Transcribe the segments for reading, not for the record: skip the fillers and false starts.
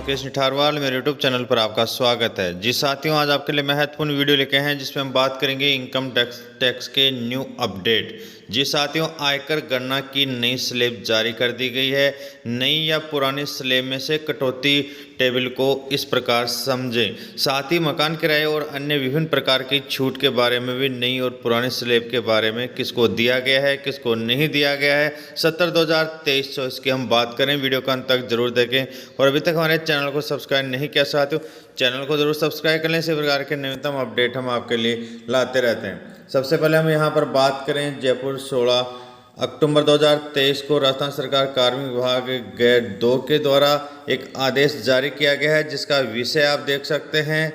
मुकेश निठारवाल, मेरे YouTube channel पर आपका स्वागत है। जी साथियों, आज आपके लिए महत्वपूर्ण वीडियो लेके हैं जिसमें हम बात करेंगे इनकम टैक्स के न्यू अपडेट। जी साथियों, आयकर गणना की नई स्लैब जारी कर दी गई है। नई या पुरानी स्लैब में से कटौती टेबल को इस प्रकार समझें। साथ ही मकान किराए और अन्य विभिन्न प्रकार की छूट के बारे में भी नई और पुरानी स्लैब के बारे में किसको दिया गया है, किसको नहीं दिया गया है। 70/2023 की हम बात करें। वीडियो का अंत तक जरूर देखें और अभी तक हमारे चैनल को सब्सक्राइब नहीं किया साथियों, चैनल को जरूर सब्सक्राइब कर लें। इसी प्रकार के नवीनतम अपडेट हम आपके लिए लाते रहते हैं। सबसे पहले हम यहाँ पर बात करें जयपुर 16 अक्टूबर 2023 को राजस्थान सरकार कार्मिक विभाग गेट 2 के द्वारा एक आदेश जारी किया गया है, जिसका विषय आप देख सकते हैं।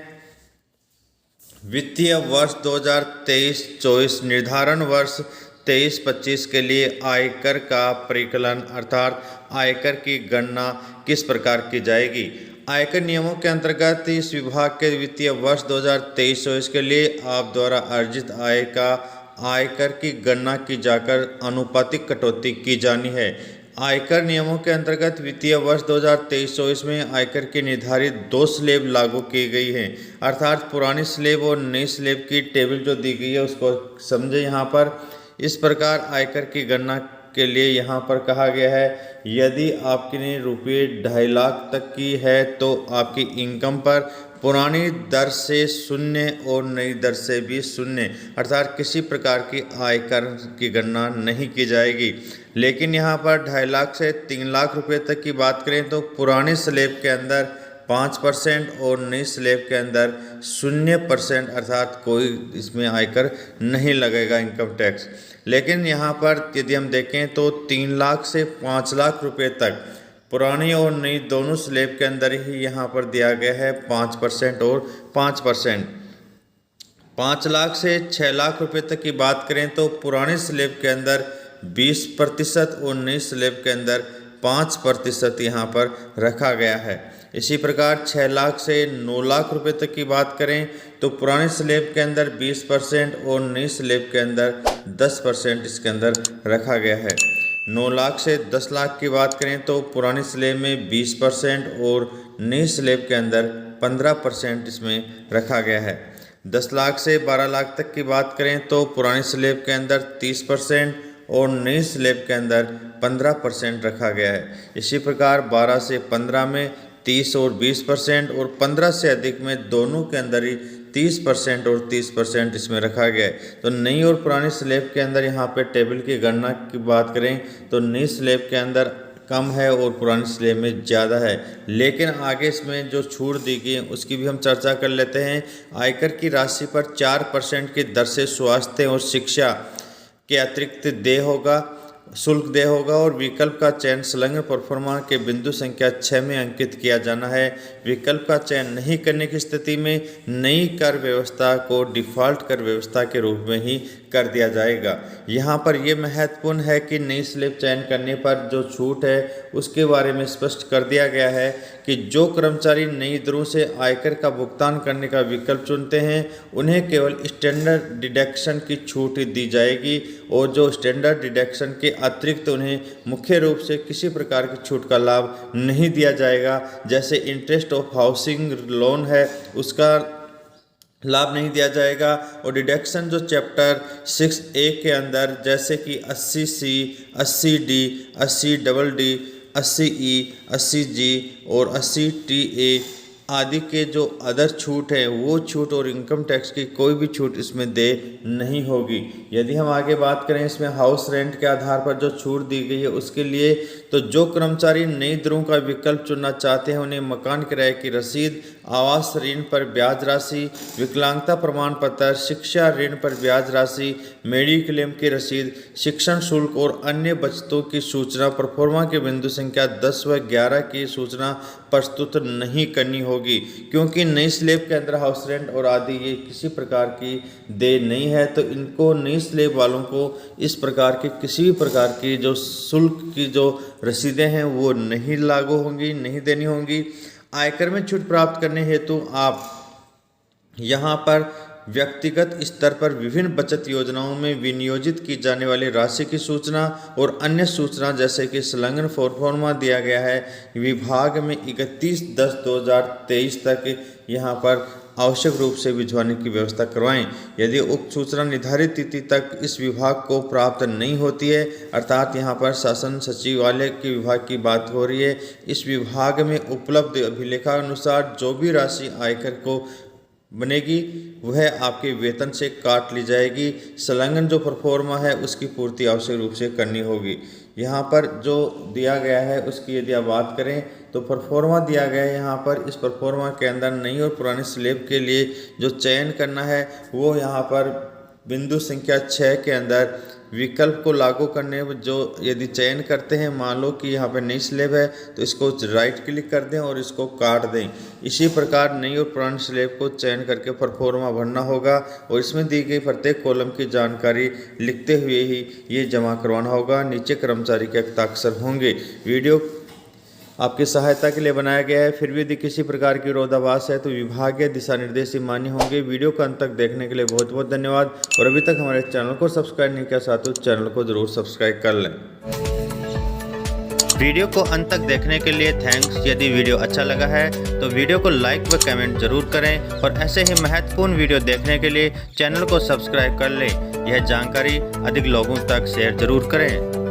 वित्तीय वर्ष 2023-24 निर्धारण वर्ष 23-25 के लिए आयकर का परिकलन अर्थात आयकर की गणना किस प्रकार की जाएगी। आयकर नियमों के अंतर्गत इस विभाग के वित्तीय वर्ष 2023-24 के लिए आप द्वारा अर्जित आय का आयकर की गणना की जाकर अनुपातिक कटौती की जानी है। आयकर नियमों के अंतर्गत वित्तीय वर्ष 2023-24 में आयकर की निर्धारित 2 स्लैब लागू की गई हैं, अर्थात पुरानी स्लैब और नई स्लैब की टेबल जो दी गई है उसको समझे। यहाँ पर इस प्रकार आयकर की गणना के लिए यहाँ पर कहा गया है, यदि आपकी रुपये 2.5 लाख तक की है तो आपकी इनकम पर पुरानी दर से 0 और नई दर से भी 0, अर्थात किसी प्रकार की आयकर की गणना नहीं की जाएगी। लेकिन यहाँ पर 2.5 लाख से 3 लाख रुपए तक की बात करें तो पुरानी स्लैब के अंदर 5% और नई स्लैब के अंदर 0%, अर्थात कोई इसमें आयकर नहीं लगेगा इनकम टैक्स। लेकिन यहाँ पर यदि हम देखें तो 3 लाख से 5 लाख रुपए तक पुरानी और नई दोनों स्लैब के अंदर ही यहाँ पर दिया गया है 5% और 5%। 5 लाख से 6 लाख रुपए तक की बात करें तो पुरानी स्लैब के अंदर 20% और नई स्लैब के अंदर 5% यहाँ पर रखा गया है। इसी प्रकार 6 लाख से 9 लाख रुपए तक की बात करें तो पुरानी स्लैब के अंदर 20% और नई स्लैब के अंदर 10% इसके अंदर रखा गया है। 9 लाख से 10 लाख की बात करें तो पुरानी स्लैब में 20% और नई स्लैब के अंदर 15% इसमें रखा गया है। 10 लाख से 12 लाख तक की बात करें तो पुरानी स्लैब के अंदर 30% और नई स्लैब के अंदर 15% रखा गया है। इसी प्रकार 12 से 15 में 30 और 20% और 15 से अधिक में दोनों के अंदर ही 30% और 30% इसमें रखा गया है। तो नई और पुरानी स्लैब के अंदर यहाँ पे टेबल की गणना की बात करें तो नई स्लैब के अंदर कम है और पुरानी स्लैब में ज़्यादा है। लेकिन आगे इसमें जो छूट दी गई है उसकी भी हम चर्चा कर लेते हैं। आयकर की राशि पर 4% की दर से स्वास्थ्य और शिक्षा के अतिरिक्त शुल्क देय होगा और विकल्प का चयन संलग्न परफॉर्मा के बिंदु संख्या 6 में अंकित किया जाना है। विकल्प का चयन नहीं करने की स्थिति में नई कर व्यवस्था को डिफ़ॉल्ट कर व्यवस्था के रूप में ही कर दिया जाएगा। यहाँ पर यह महत्वपूर्ण है कि नई स्लैब चयन करने पर जो छूट है उसके बारे में स्पष्ट कर दिया गया है कि जो कर्मचारी नई दरों से आयकर का भुगतान करने का विकल्प चुनते हैं उन्हें केवल स्टैंडर्ड डिडक्शन की छूट दी जाएगी और जो स्टैंडर्ड डिडक्शन के अतिरिक्त उन्हें मुख्य रूप से किसी प्रकार की छूट का लाभ नहीं दिया जाएगा। जैसे इंटरेस्ट ऑफ हाउसिंग लोन है उसका लाभ नहीं दिया जाएगा और डिडक्शन जो चैप्टर 6A के अंदर जैसे कि 80C, 80D, 80DD, 80E, 80G और 80TA आदि के जो अदर छूट है वो छूट और इनकम टैक्स की कोई भी छूट इसमें दे नहीं होगी। यदि हम आगे बात करें इसमें हाउस रेंट के आधार पर जो छूट दी गई है उसके लिए, तो जो कर्मचारी नई दरों का विकल्प चुनना चाहते हैं उन्हें मकान किराए की रसीद, आवास ऋण पर ब्याज राशि, विकलांगता प्रमाण पत्र, शिक्षा ऋण पर ब्याज राशि, मेडिक्लेम की रसीद, शिक्षण शुल्क और अन्य बचतों की सूचना प्रोफार्मा के बिंदु संख्या 10 व 11 की सूचना प्रस्तुत नहीं करनी होगी, क्योंकि नई स्लैब के अंदर हाउस रेंट और आदि ये किसी प्रकार की दे नहीं है। तो इनको नई स्लैब वालों को इस प्रकार की किसी भी प्रकार की जो शुल्क की जो रसीदें हैं वो नहीं लागू होंगी, नहीं देनी होंगी। आयकर में छूट प्राप्त करने हेतु आप यहाँ पर व्यक्तिगत स्तर पर विभिन्न बचत योजनाओं में विनियोजित की जाने वाली राशि की सूचना और अन्य सूचना जैसे कि संलग्न प्रोफार्मा दिया गया है। विभाग में 31/10/2023 तक यहाँ पर आवश्यक रूप से भिजवाने की व्यवस्था करवाएं। यदि उक्त सूचना निर्धारित तिथि तक इस विभाग को प्राप्त नहीं होती है, अर्थात यहाँ पर शासन सचिवालय के विभाग की बात हो रही है, इस विभाग में उपलब्ध अभिलेखानुसार जो भी राशि आयकर को बनेगी वह आपके वेतन से काट ली जाएगी। संलग्न जो प्रोफार्मा है उसकी पूर्ति आवश्यक रूप से करनी होगी। यहाँ पर जो दिया गया है उसकी यदि आप बात करें तो प्रोफार्मा दिया गया है। यहाँ पर इस प्रोफार्मा के अंदर नई और पुरानी स्लेब के लिए जो चयन करना है वो यहाँ पर बिंदु संख्या 6 के अंदर विकल्प को लागू करने जो यदि चयन करते हैं, मान लो कि यहाँ पे नई स्लेब है तो इसको राइट क्लिक कर दें और इसको काट दें। इसी प्रकार नई और पुरानी स्लेब को चयन करके प्रोफार्मा भरना होगा और इसमें दी गई प्रत्येक कॉलम की जानकारी लिखते हुए ही ये जमा करवाना होगा। नीचे कर्मचारी के हस्ताक्षर होंगे। वीडियो आपकी सहायता के लिए बनाया गया है। फिर भी यदि किसी प्रकार की विरोधाभास है तो विभागीय दिशा निर्देश मान्य होंगे। वीडियो को अंत तक देखने के लिए बहुत बहुत धन्यवाद। और अभी तक हमारे चैनल को सब्सक्राइब नहीं किया साथियों, चैनल को जरूर सब्सक्राइब कर लें। वीडियो को अंत तक देखने के लिए थैंक्स। यदि वीडियो अच्छा लगा है तो वीडियो को लाइक व कमेंट जरूर करें और ऐसे ही महत्वपूर्ण वीडियो देखने के लिए चैनल को सब्सक्राइब कर लें। यह जानकारी अधिक लोगों तक शेयर जरूर करें।